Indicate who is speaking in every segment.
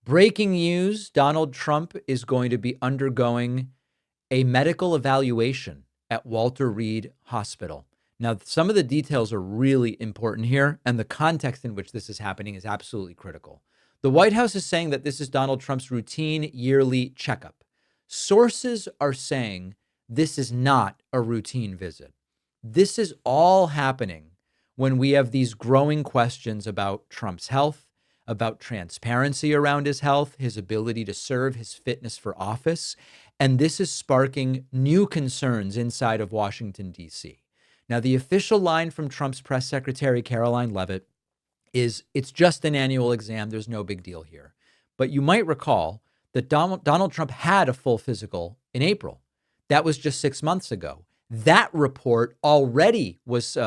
Speaker 1: Breaking news, Donald Trump is going to be undergoing a medical evaluation at Walter Reed Hospital. Now, some of the details are really important here, and the context in which this is happening is absolutely critical. The White House is saying that this is Donald Trump's routine yearly checkup. Sources are saying this is not a routine visit. This is all happening when we have these growing questions about Trump's health, about transparency around his health, his ability to serve, his fitness for office. And this is sparking new concerns inside of Washington, D.C. Now, the official line from Trump's press secretary, Caroline Leavitt, is it's just an annual exam. There's no big deal here. But you might recall that Donald Trump had a full physical in April. That was just 6 months ago. That report already was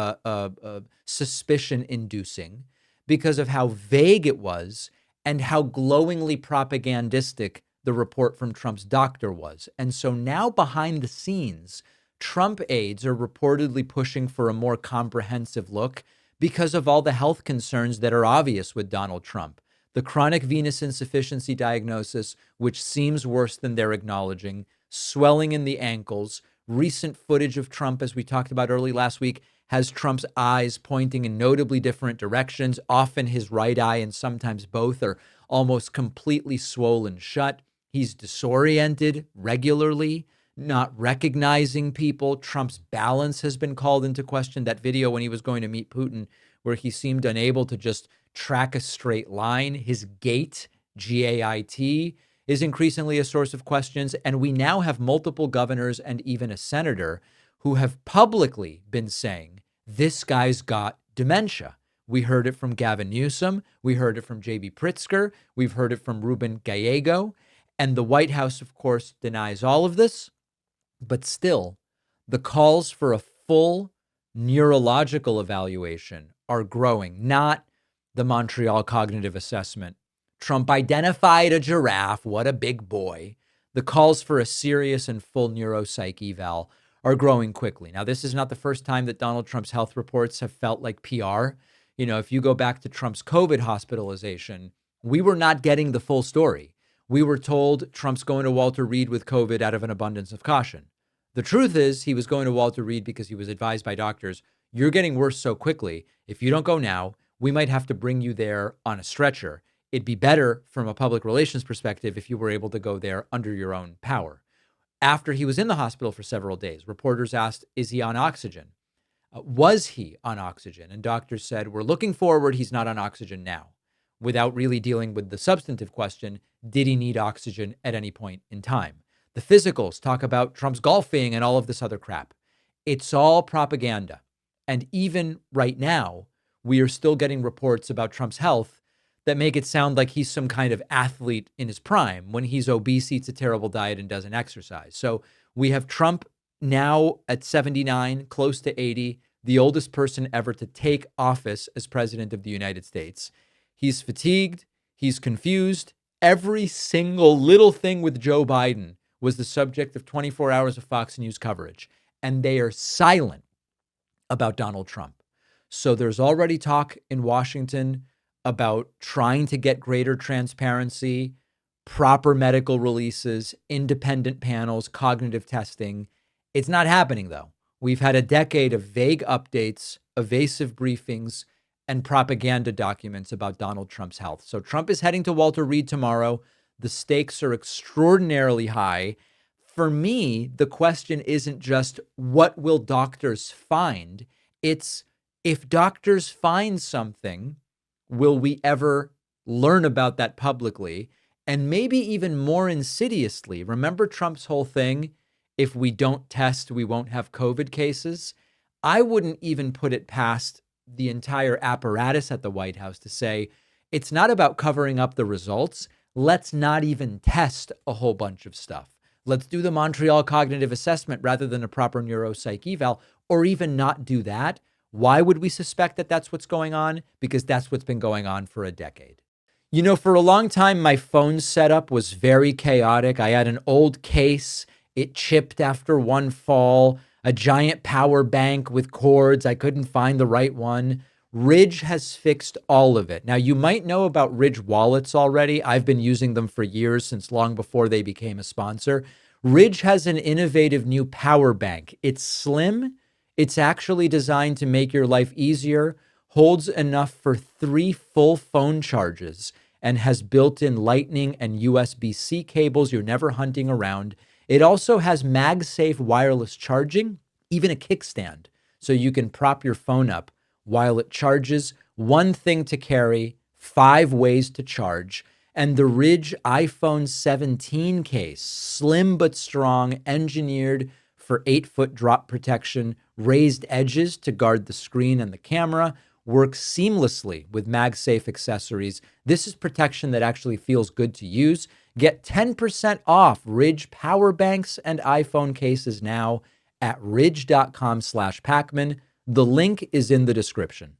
Speaker 1: suspicion-inducing because of how vague it was and how glowingly propagandistic the report from Trump's doctor was. And so now behind the scenes, Trump aides are reportedly pushing for a more comprehensive look because of all the health concerns that are obvious with Donald Trump. The chronic venous insufficiency diagnosis, which seems worse than they're acknowledging, swelling in the ankles, recent footage of Trump, as we talked about early last week, has Trump's eyes pointing in notably different directions. Often his right eye and sometimes both are almost completely swollen shut. He's disoriented regularly, not recognizing people. Trump's balance has been called into question. That video when he was going to meet Putin, where he seemed unable to just track a straight line. His gait, G-A-I-T, is increasingly a source of questions. And we now have multiple governors and even a senator who have publicly been saying, this guy's got dementia. We heard it from Gavin Newsom. We heard it from J.B. Pritzker. We've heard it from Ruben Gallego. And the White House, of course, denies all of this. But still, the calls for a full neurological evaluation are growing, not the Montreal Cognitive Assessment. Trump identified a giraffe. What a big boy. The calls for a serious and full neuropsych eval are growing quickly. Now, this is not the first time that Donald Trump's health reports have felt like PR. You know, if you go back to Trump's COVID hospitalization, we were not getting the full story. We were told Trump's going to Walter Reed with COVID out of an abundance of caution. The truth is he was going to Walter Reed because he was advised by doctors, you're getting worse so quickly. If you don't go now, we might have to bring you there on a stretcher. It'd be better from a public relations perspective if you were able to go there under your own power. After he was in the hospital for several days, reporters asked, is he on oxygen? Was he on oxygen? And doctors said, we're looking forward, he's not on oxygen now, without really dealing with the substantive question, did he need oxygen at any point in time? The physicals talk about Trump's golfing and all of this other crap. It's all propaganda. And even right now, we are still getting reports about Trump's health that make it sound like he's some kind of athlete in his prime when he's obese, eats a terrible diet, and doesn't exercise. So we have Trump now at 79, close to 80, the oldest person ever to take office as president of the United States. He's fatigued. He's confused. Every single little thing with Joe Biden was the subject of 24 hours of Fox News coverage, and they are silent about Donald Trump. So there's already talk in Washington about trying to get greater transparency, proper medical releases, independent panels, cognitive testing. It's not happening, though. We've had a decade of vague updates, evasive briefings, and propaganda documents about Donald Trump's health. So Trump is heading to Walter Reed tomorrow. The stakes are extraordinarily high. For me, the question isn't just what will doctors find? It's if doctors find something, will we ever learn about that publicly? And maybe even more insidiously, remember Trump's whole thing, if we don't test, we won't have COVID cases? I wouldn't even put it past the entire apparatus at the White House to say, it's not about covering up the results. Let's not even test a whole bunch of stuff. Let's do the Montreal Cognitive Assessment rather than a proper neuropsych eval, or even not do that. Why would we suspect that that's what's going on? Because that's what's been going on for a decade. You know, for a long time, my phone setup was very chaotic. I had an old case. It chipped after one fall, a giant power bank with cords. I couldn't find the right one. Ridge has fixed all of it. Now, you might know about Ridge wallets already. I've been using them for years, since long before they became a sponsor. Ridge has an innovative new power bank. It's slim. It's actually designed to make your life easier, holds enough for 3 full phone charges, and has built-in Lightning and USB-C cables. You're never hunting around. It also has MagSafe wireless charging, even a kickstand, so you can prop your phone up while it charges. 1 thing to carry, 5 ways to charge. And the Ridge iPhone 17 case, slim but strong, engineered for 8-foot drop protection, raised edges to guard the screen and the camera, works seamlessly with MagSafe accessories. This is protection that actually feels good to use. Get 10% off Ridge power banks and iPhone cases now at ridge.com/Pakman. The link is in the description.